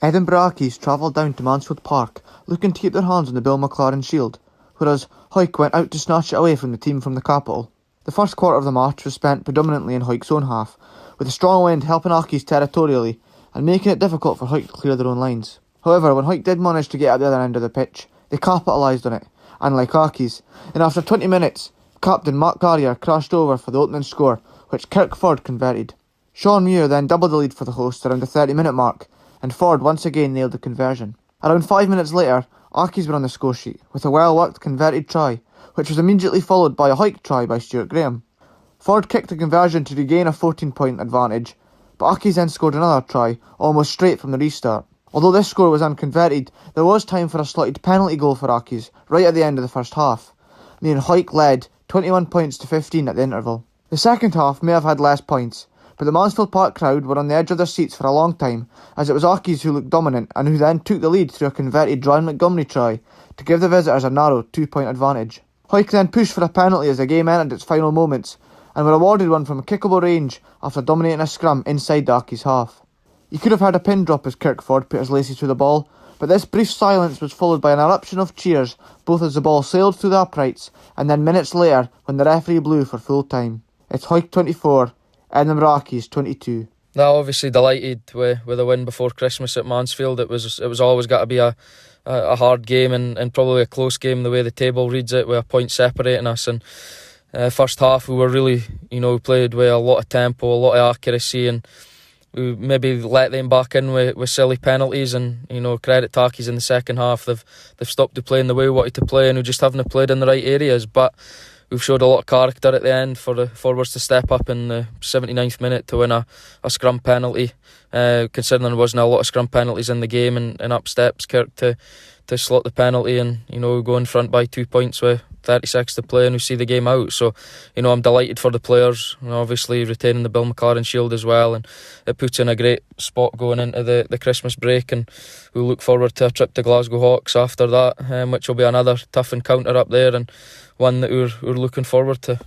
Edinburgh Accies travelled down to Mansfield Park looking to keep their hands on the Bill McLaren Shield, whereas Hawick went out to snatch it away from the team from the capital. The first quarter of the match was spent predominantly in Hawick's own half, with a strong wind helping Accies territorially and making it difficult for Hawick to clear their own lines. However, when Hawick did manage to get at the other end of the pitch, they capitalised on it, unlike Accies, and after 20 minutes, captain Mark Carrier crashed over for the opening score, which Kirkford converted. Sean Muir then doubled the lead for the hosts around the 30-minute mark, and Ford once again nailed the conversion. Around 5 minutes later, Accies were on the score sheet with a well-worked converted try, which was immediately followed by a Hawick try by Stuart Graham. Ford kicked the conversion to regain a 14-point advantage, but Accies then scored another try, almost straight from the restart. Although this score was unconverted, there was time for a slotted penalty goal for Accies right at the end of the first half, meaning Hawick led 21 points to 15 at the interval. The second half may have had less points, but the Mansfield Park crowd were on the edge of their seats for a long time, as it was Accies who looked dominant and who then took the lead through a converted Ryan Montgomery try to give the visitors a narrow 2-point advantage. Hawick then pushed for a penalty as the game entered its final moments, and were awarded one from a kickable range after dominating a scrum inside the Accies half. You could have heard a pin drop as Kirkford put his laces through the ball, but this brief silence was followed by an eruption of cheers, both as the ball sailed through the uprights and then minutes later when the referee blew for full time. It's Hawick 24, Edinburgh Accies 22. No, obviously delighted with the win before Christmas at Mansfield. It was always got to be a hard game and probably a close game the way the table reads it, with a point separating us. And first half we were really, we played with a lot of tempo, a lot of accuracy, and we maybe let them back in with silly penalties. And credit to Accies in the second half. They've stopped playing the way we wanted to play, and we just haven't played in the right areas. But we've showed a lot of character at the end for the forwards to step up in the 79th minute to win a scrum penalty, considering there wasn't a lot of scrum penalties in the game, and up steps Kirk to slot the penalty, and go in front by 2 points with 36 to play, and we see the game out. So I'm delighted for the players, obviously retaining the Bill McLaren Shield as well, and it puts in a great spot going into the Christmas break, and we'll look forward to a trip to Glasgow Hawks after that, which will be another tough encounter up there, and one that we're looking forward to.